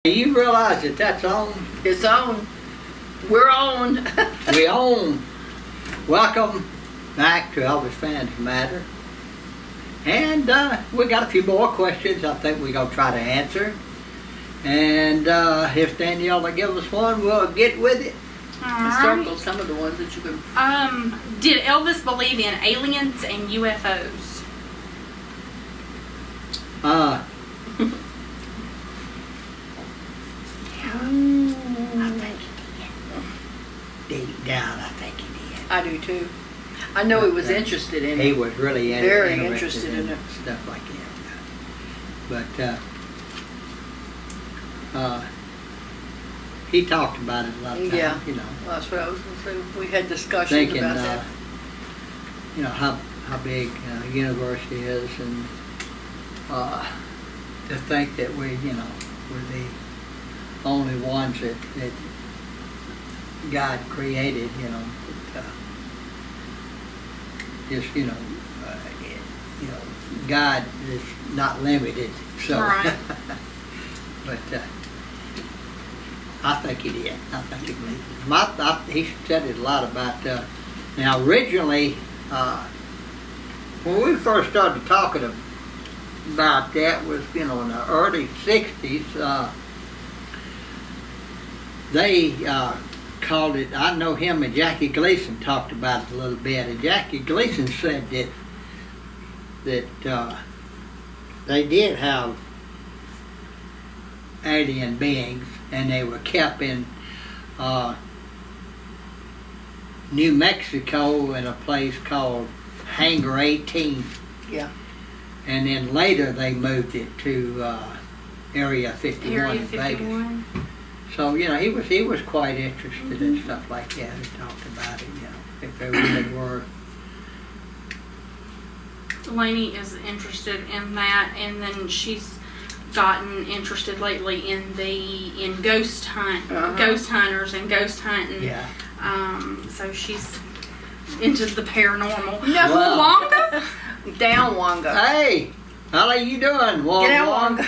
You realize that that's on? It's on. We're on. We own. Welcome back to Elvis Fans Matter. And we got a few more questions I think we're going to try to answer. And if Danielle will give us one, we'll get with it. Circle some of the ones that you can. Did Elvis believe in aliens and UFOs? I think he did. Deep down, I think he did. I do too. I know he was interested in He it. was really Very interested in it. stuff like that. But he talked about it a lot of times, Yeah. you know. Well, that's what I was going to say. We had discussions Thinking, about that. you know, how big the universe is, and to think that we, you know, we're the only ones that God created, you know. Just, you know, God is not limited, so. Right. But I think he did. I think he believed it. He said it a lot about. Now, originally, when we first started talking about that, was in the early '60s. They called it. I know him and Jackie Gleason talked about it a little bit, and Jackie Gleason said that they did have alien beings, and they were kept in New Mexico in a place called Hangar 18. Yeah. And then later they moved it to Area 51 Area in Vegas. 51. So, you know, he was quite interested in stuff like that. He talked about it, you know, if they really were. Delaney is interested in that, and then she's gotten interested lately in ghost hunters and ghost hunting. Yeah. So she's into the paranormal. No. Wow. Wonga? Down Wonga. Hey, how are you doing, Wonga? Get out Wonga.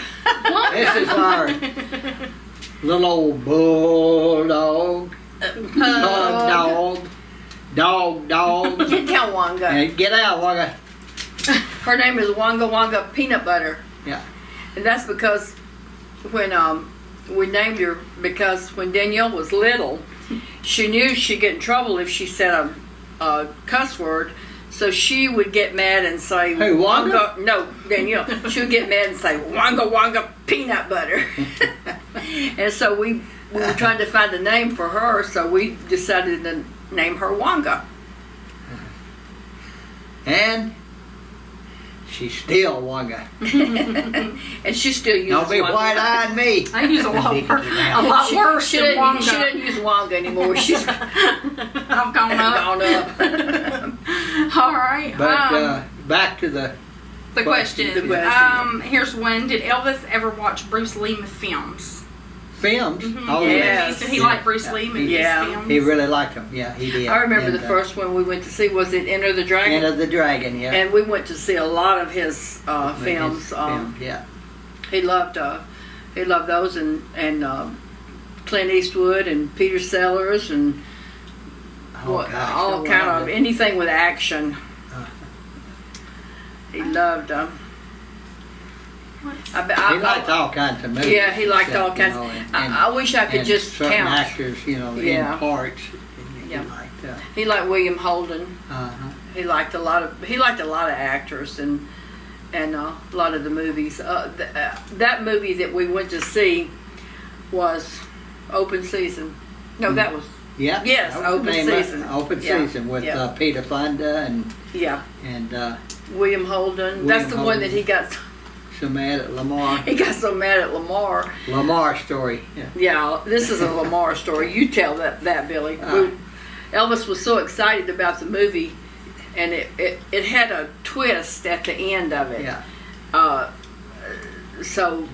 This is our little old bulldog. Dog. Get down Wonga. Hey, get out, Wonga. Her name is Wonga Wonga Peanut Butter. Yeah. And that's because when we named her, because when Danielle was little, she knew she'd get in trouble if she said a cuss word. So she would get mad and say, Hey, Wonga? No, Danielle. She would get mad and say, Wonga Wonga Peanut Butter. And so we were trying to find a name for her, so we decided to name her Wonga. And she's still Wonga. And she still uses Don't be Wonga. white-eyed me. I use a lot worse She than doesn't Wonga. use Wonga anymore. She's I've gone up. gone up. All right. But back to the question. The question. Here's one. Did Elvis ever watch Bruce Lee films? films. Oh, Yes. He liked Bruce Lee movies, Yeah. films. He really liked them. Yeah, he did. I remember And, the first one we went to see was it Enter the Dragon. Enter the Dragon. Yeah. And we went to see a lot of his films. Yeah. He loved those, and Clint Eastwood and Peter Sellers and Oh, gosh, all no kind of wonder. anything with action. He loved them. He liked all kinds of movies. Yeah, he liked all kinds. You know, and I wish I could and just certain count. actors, you know, Yeah. in parts. He Yeah. liked. He liked William Holden. Uh-huh. He liked a lot of actors and a lot of the movies. That movie that we went to see was Open Season. No, that was Yeah. Yes, that was the Open name of it. Season. Open Yeah. Season with Yeah. Peter Fonda and William Holden. That's the one that he got. so mad at Lamar. He got so mad at Lamar. Lamar story. Yeah. Yeah, this is a Lamar story. You tell that Billy. Elvis was so excited about the movie, and it had a twist at the end of it. Yeah. So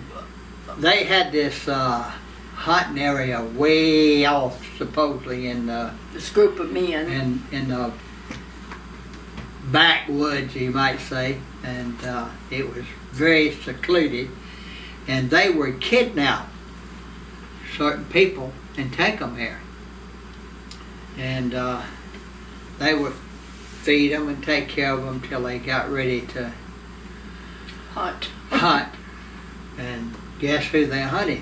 They had this hunting area way off, supposedly in this group of men. in the backwoods, you might say, and it was very secluded, and they were kidnapped certain people and take them there. And they would feed them and take care of them till they got ready to Hunt. And guess who they hunted?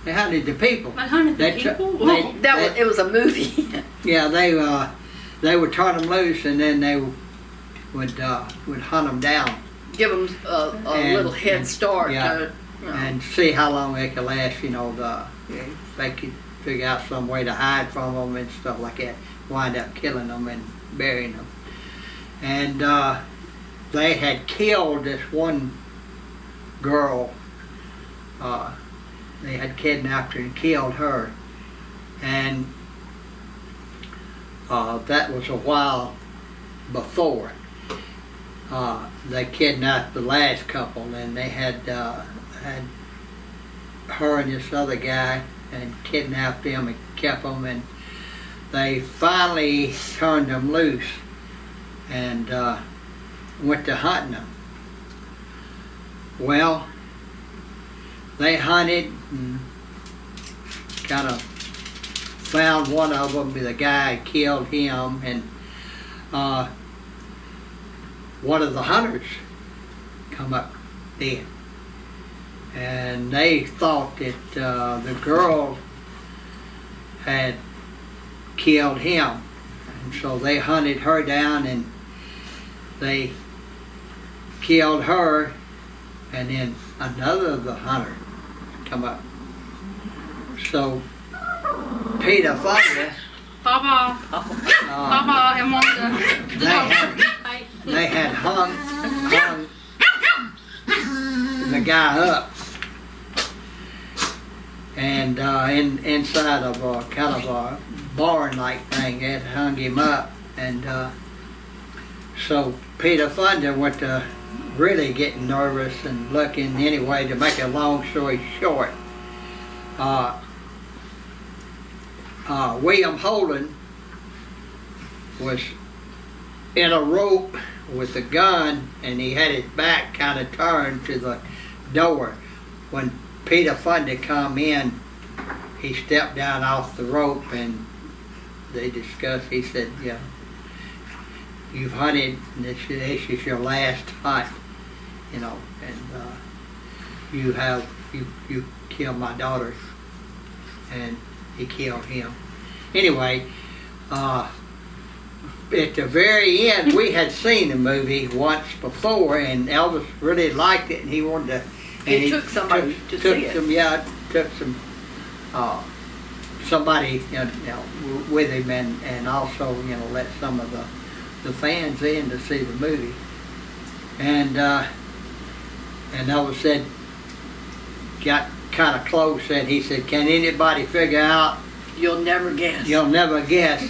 They hunted the people. They hunted the They people? It was a movie. Yeah, they would turn them loose, and then they would hunt them down Give them a little head start. yeah. And see how long they could last. They could figure out some way to hide from them and stuff like that. Wind up killing them and burying them. And they had killed this one girl. They had kidnapped her and killed her. And that was a while before. They kidnapped the last couple, and they had her and this other guy and kidnapped them and kept them, and they finally turned them loose and went to hunting them. Well, they hunted and kind of found one of them. The guy killed him, and one of the hunters come up dead. And they thought that the girl had killed him. And so they hunted her down and they killed her, and then another of the hunters come up. So Peter Thunder, Baba. Baba and Wonga. they had hung the guy up, and inside of a kind of a barn-like thing, they had hung him up, and so Peter Thunder went to really getting nervous and looking. Anyway, to make a long story short, William Holden was in a rope with a gun, and he had his back kind of turned to the door. When Peter Thunder come in, he stepped down off the rope, and they discussed. He said, "Yeah, you've hunted, and this is your last hunt, and you killed my daughters," and he killed him. Anyway, at the very end, we had seen the movie once before, and Elvis really liked it, and he wanted to. And He took somebody to see it. Took some somebody with him, and also let some of the fans in to see the movie. And Elvis said, got kind of close, and he said, "Can anybody figure out?" You'll never guess. You'll never guess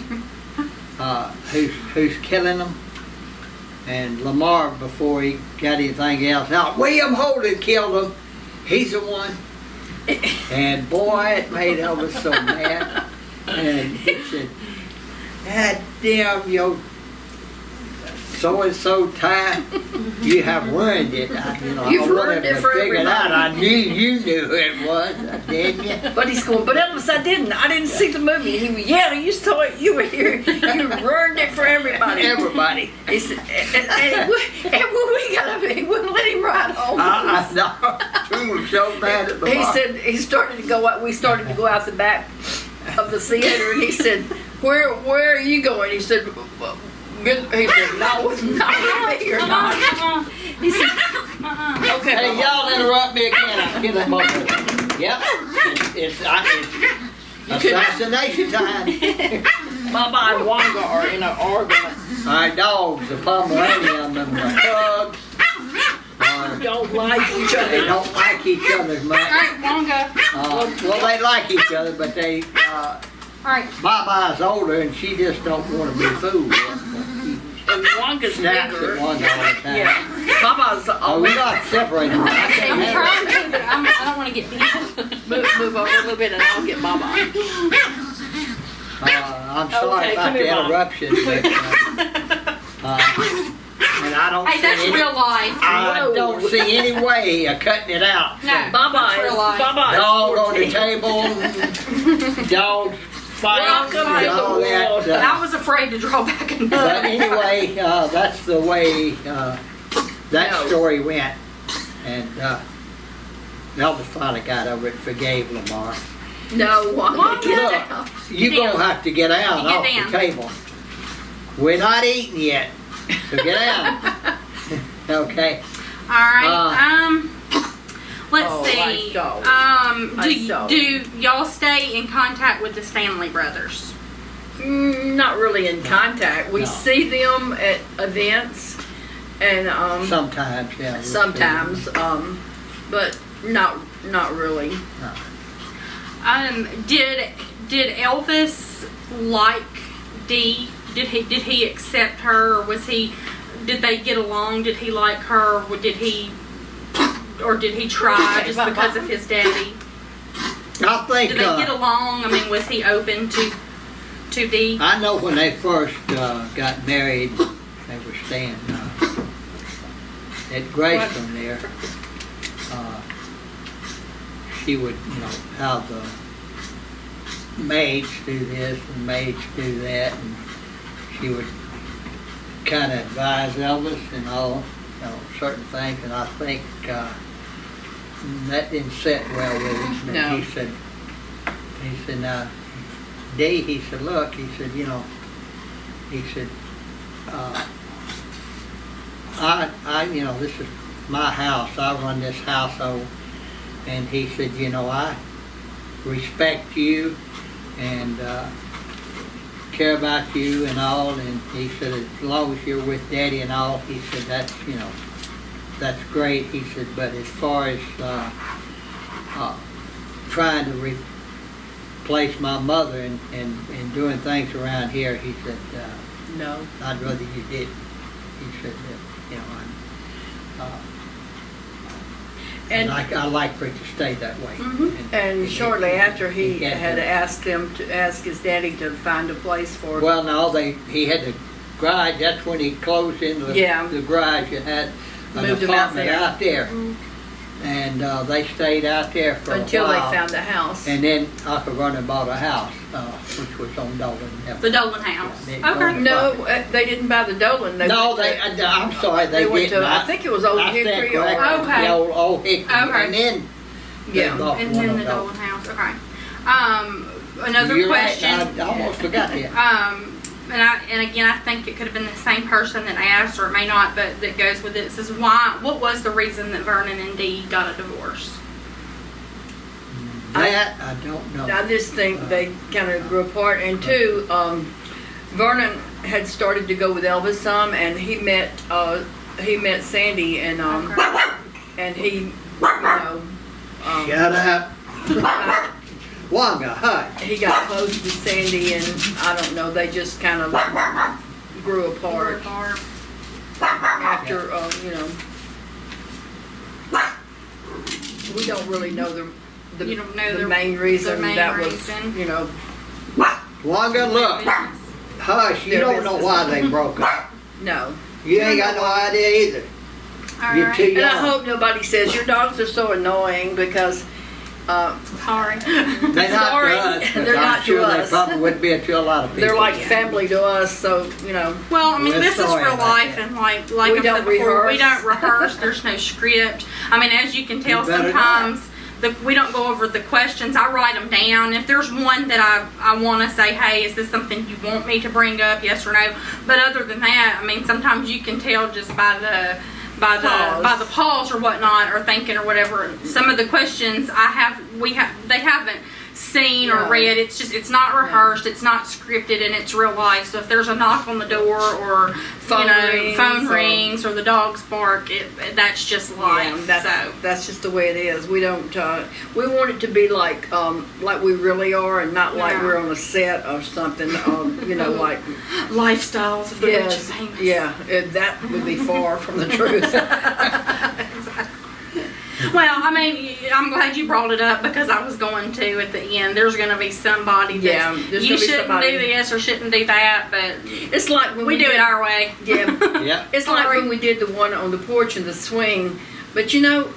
who's killing them. And Lamar, before he got anything else out, William Holden killed him. He's the one. And boy, it made Elvis so mad. And he said, "God damn, yo, so-and-so time, you have ruined it." You've ruined it for figured out. I everybody. knew you knew who it was, didn't you? But he's going, "But Elvis, I didn't see the movie." He went, "Yeah, you saw it, you were here, you ruined it for everybody." Everybody. He said, and when we got up, he wouldn't let him ride home. I know. He was so mad at Lamar. He said we started to go out the back of the theater, and he said, where are you going?" He said, he said, "Not with me or not." He said, "Okay, Hey, y'all interrupt me again. I'll kill them both. Yep. It's assassination time. Baba and Wonga are in an argument. Our dogs, the Pomeranian and the Pug, Don't like each they other. don't like each other much. Alright, Wonga. Well, they like each other, but they, Alright. Baba's older, and she just don't want to be fooled. And Wonga's Snaps bigger. at one all the time. Yeah. Baba's Oh, we're not separating. I can't I'm have trying to, but I don't want to get beat. move over a little bit, and I'll get Baba. I'm sorry Okay, about come the here, Mom. interruption, but I don't Hey, see that's any, real life. I Whoa. don't see any way of cutting it out. No, Bye that's real life. bye. Dog on the table, dog fighting, Welcome to all the that. world. I was afraid to draw back a But anyway, that's the way that No. story went. And Elvis finally got over it, forgave Lamar. No, Wonga, Wonga. get Look, down. you're Get going to down. have to get out You get off down. the table. We're not eating yet, so get out. Okay. All right. Let's Oh, see. I saw. I saw. Do y'all stay in contact with the Stanley brothers? Not really in contact. We No. see them at events, and Sometimes, yeah. we'll see. sometimes, but not really. Did Elvis like Dee? Did he accept her, or was he? Did they get along? Did he like her? Or did he try just because of his daddy? I think, Did they get along? I mean, was he open to Dee? I know when they first got married, they were staying at Graceland there. She would, have the maids do this and maids do that, and she would kind of advise Elvis and all, certain things, and I think that didn't sit well with him. And No. he said, now, Dee, he said, look, he said, this is my house. I run this household. And he said, I respect you and care about you and all. And he said, as long as you're with Daddy and all, he said, that's great. He said, but as far as trying to replace my mother and doing things around here, he said, No. I'd rather you didn't. He said that, And I like for it to stay that way. and shortly after he can't had do it. asked him to ask his daddy to find a place for. Well, no, he had the garage. That's when he closed into Yeah. the garage. You had an Moved him out apartment there. out there, and they stayed out there for until a they while. found a house. And then Uncle Vernon bought a house, which was on Dolan. The Dolan house. Yeah, Okay. No, they didn't buy the Dolan. No, went to- I'm sorry, they went didn't. to. I think it was Old I stand Hickory. Or, corrected. Okay. The old Hickory. Okay. And then they Yeah. bought And one then of the those. Dolan house. Okay. Another You're question. Right. I almost forgot that. And again, I think it could have been the same person that asked, or it may not, but that goes with it. It says, what was the reason that Vernon and Dee got a divorce? That I don't know. I just think they kind of grew apart. And two, Vernon had started to go with Elvis some, and he met Sandy, and and he, Shut up. Wonga, hush. he got close to Sandy, and I don't know, they just kind of grew apart after, we don't really know the You don't know the main reason the main that reason. was, Wonga, look. Hush, you Their don't know business. why they broke up. no. You ain't got no idea either. All You're right. too And I young. hope nobody says your dogs are so annoying because Sorry. They're not Sorry, to us, but they're I'm not to sure us. they probably would be to a lot of people. they're like family to us, so, Well, I mean, We're this is sorry real about life, that. and like We I said don't before, we rehearse. don't rehearse. There's no script. I mean, as you can tell, You better sometimes we don't go over the questions. I write them down. If there's one that I want to say, hey, is this something you want me to bring up? Yes or no. But other than that, I mean, sometimes you can tell just by the pause or whatnot, or thinking or whatever. Some of the questions they haven't seen or No. read. It's not rehearsed. It's not scripted, and it's real life. So if there's a knock on the door or Phone rings, or the dogs bark, that's just life. that's just the way it is. We don't, we want it to be like we really are, and not like Yeah. we're on a set or something, like, Lifestyles of the rich and yes, famous. yeah, that would be far from the truth. Well, I mean, I'm glad you brought it up because I was going to at the end. There's going to be somebody that Yeah, there's you gonna be shouldn't somebody. do this or shouldn't do that, but It's like when we do it our way. Yeah. Yeah. It's like when we did the one on the porch and the swing. But you know,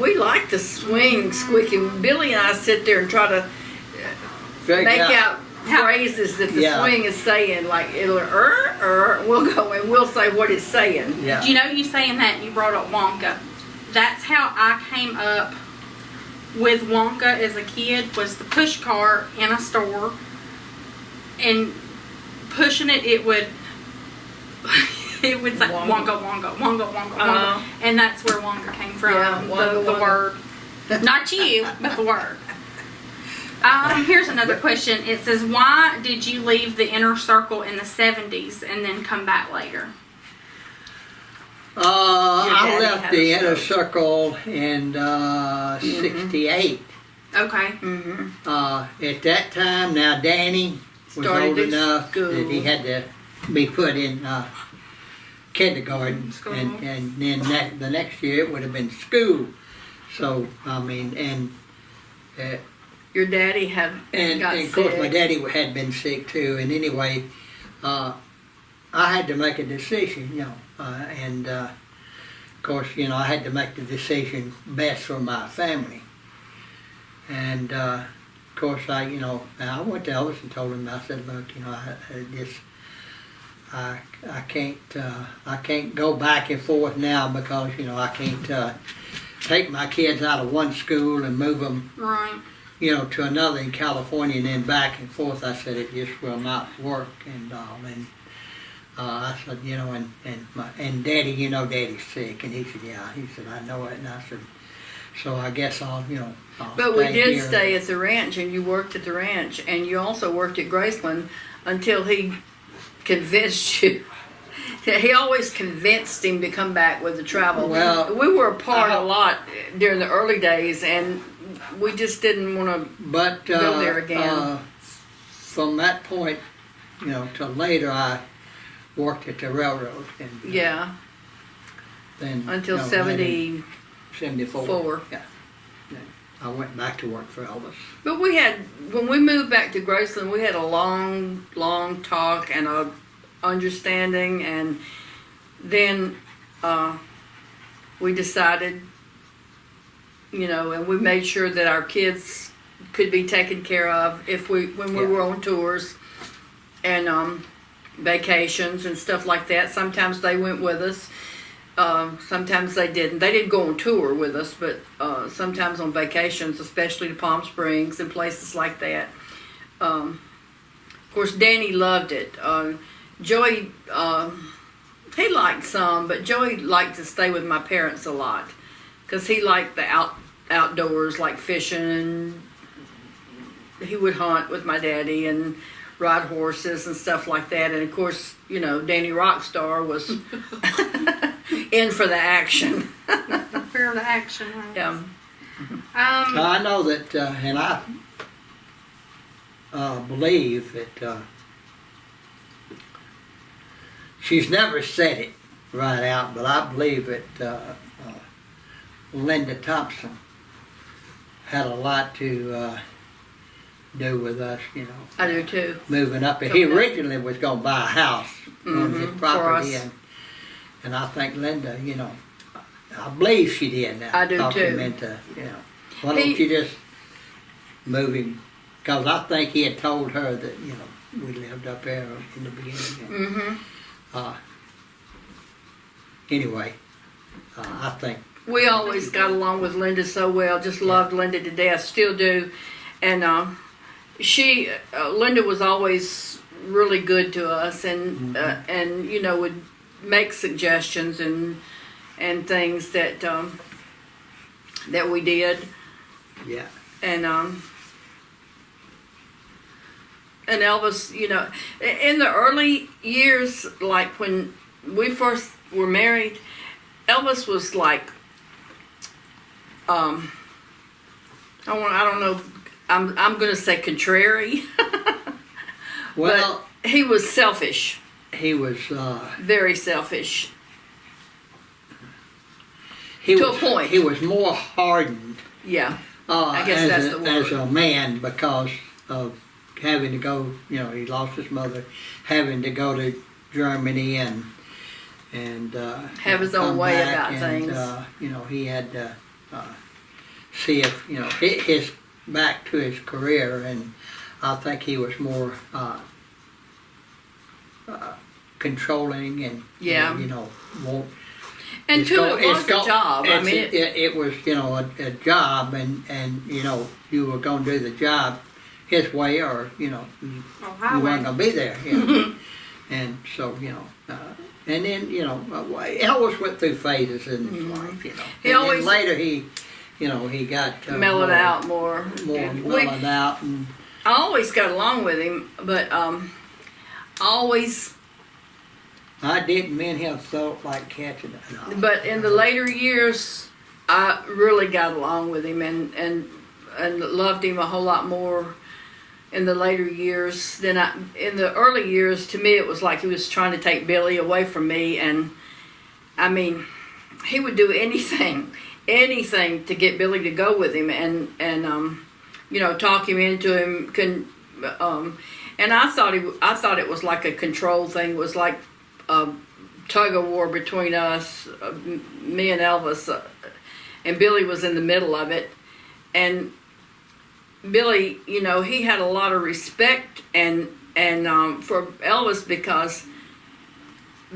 we like the swing squeaking. Billy and I sit there and try to Figure make out How- phrases that the Yeah. swing is saying. Like it'll we'll go and we'll say what it's saying. Yeah. You know, you saying that and you brought up Wonka. That's how I came up with Wonka as a kid, was the push cart in a store and pushing it, it would say Wonga. Wonka, Wonka, Wonka, Wonka, Wonka. Uh-huh. And that's where Wonka came from. Yeah, Wonga, the Wonga. word. Not you, but the word. Here's another question. It says, why did you leave the inner circle in the 70s and then come back later? I daddy left had the a inner stroke. circle in 68. Okay. Mm-hmm. At that time, now Danny was Started old at enough school. that he had to be put in kindergarten, School. and then the next year it would have been school. So I mean, and Your daddy had and got of course sick. my daddy had been sick too. And anyway, I had to make a decision, you know, and of course, you know, I had to make the decision best for my family. And of course, I went to Elvis and told him, I said, look, you know, I can't go back and forth now because, you know, I can't take my kids out of one school and move them, Right. you know, to another in California and then back and forth. I said, it just will not work and all. And I said, you know, and Daddy, you know, Daddy's sick. And he said, yeah. He said, I know it. And I said, so I guess I'll But we stay did here. stay at the ranch, and you worked at the ranch, and you also worked at Graceland until he convinced you. He always convinced him to come back with the travel. Well, we were apart a lot during the early days, and we just didn't want to. But go there again. From that point, you know, till later, I worked at the railroad. And, Yeah, Then until you know, 74. 74. Yeah. Then I went back to work for Elvis. But when we moved back to Graceland, we had a long, long talk and a understanding, and then we decided, you know, and we made sure that our kids could be taken care of when we Yeah. were on tours and vacations and stuff like that. Sometimes they went with us. Sometimes they didn't. They didn't go on tour with us, but sometimes on vacations, especially to Palm Springs and places like that. Of course, Danny loved it. Joey, he liked some, but Joey liked to stay with my parents a lot because he liked the outdoors, like fishing. He would hunt with my daddy and ride horses and stuff like that. And of course, you know, Danny Rockstar was in for the action. Fear the action. Yeah. I know that, and I believe that she's never said it right out, but I believe that Linda Thompson had a lot to do with us, you know. I do too. Moving up. He Coming up. originally was going to buy a house on his for property, us. and I think Linda, you know, I believe she did. Now, I do talk too. him into, you know, why don't you just move him? Because I think he had told her that, you know, we lived up there in the beginning. And, anyway, I think. We always got along with Linda so well. Just loved Linda to death. Still do. And Linda was always really good to us, and you know, would make suggestions and things that that we did. Yeah. And Elvis, you know, in the early years, like when we first were married, Elvis was like, I don't know, I'm going to say contrary. Well, but he was selfish, he was. very selfish. To a point. He was more hardened. Yeah. I guess as that's the word. as a man because of having to go. He lost his mother, having to go to Germany and Have his own come way back about things. He had to see if his back to his career, and I think he was more controlling and Yeah. won't. And It's two, go- it was it's a go- job. I it's- mean, it was a job, and you were going to do the job his way, or you weren't going to be there. And so and then Elvis went through phases in his life. He And always- then later he got mellowed out more. more And mellowed out, and I always got along with him, but always. I didn't. Me and him felt like catching it. But in the later years, I really got along with him and loved him a whole lot more in the later years than in the early years. To me, it was like he was trying to take Billy away from me, and I mean, he would do anything to get Billy to go with him, and talk him into him. And I thought it was like a control thing. It was like a tug of war between us, me and Elvis, and Billy was in the middle of it. And Billy, he had a lot of respect and for Elvis, because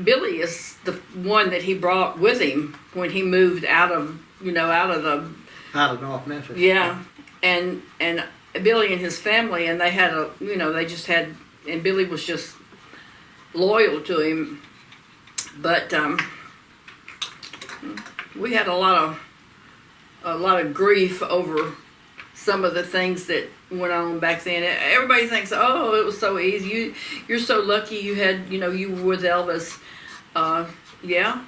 Billy is the one that he brought with him when he moved out of North Memphis. yeah, and Billy and his family, and they had and Billy was just loyal to him, but we had a lot of grief over some of the things that went on back then. Everybody thinks, oh, it was so easy. You're so lucky you had, you were with Elvis. Yeah,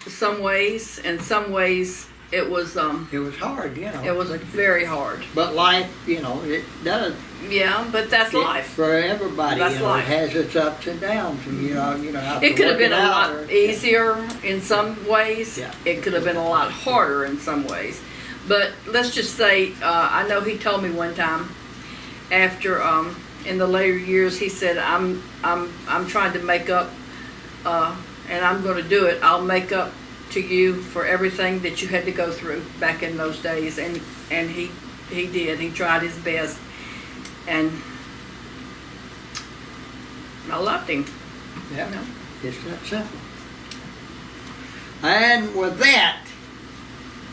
some ways, and some ways it was hard, It was very hard. But life, it does. Yeah, but that's life. For everybody, That's life. It has its ups and downs, and have It to could have work been it a out, lot easier in some ways. Yeah. It could have been a lot harder in some ways. But let's just say, I know he told me one time, after in the later years, he said, "I'm trying to make up, and I'm going to do it. I'll make up to you for everything that you had to go through back in those days." And he did. He tried his best, and I loved him. Yeah, it's that simple. And with that,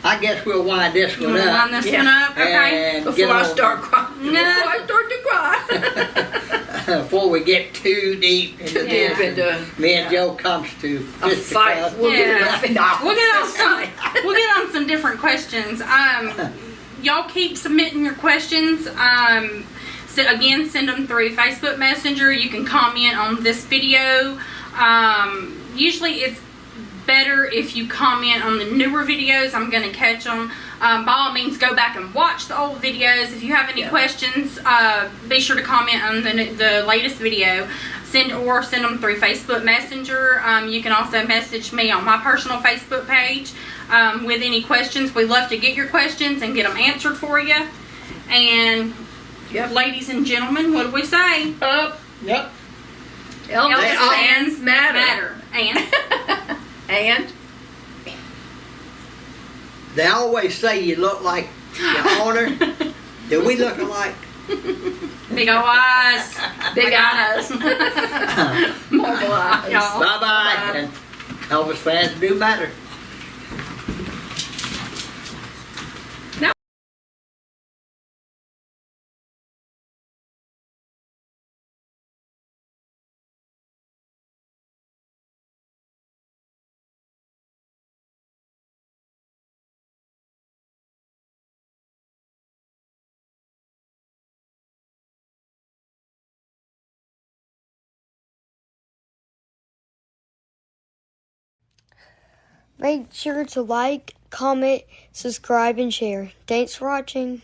I guess we'll wind this You one want to up. line this one up? Okay. And Before get I on- start crying. No. Before I start to cry. before we get too deep into Too this, deep into me and Joe comes to a fight. fisticuffs. We'll get Yeah. it up. We'll get on some different questions. Y'all keep submitting your questions. So again, send them through Facebook Messenger. You can comment on this video. Usually it's better if you comment on the newer videos. I'm going to catch them. By all means, go back and watch the old videos. If you have any questions, be sure to comment on the latest video. Send them through Facebook Messenger. You can also message me on my personal Facebook page with any questions. We love to get your questions and get them answered for you. And ladies and gentlemen, what do we say? Yep. Elvis fans matter. And And They always say you look like your owner. Do we look alike? big old eyes. big eyes. Marble eyes. Y'all. Bye-bye. And Elvis fans do matter. Make sure to like, comment, subscribe, and share. Thanks for watching.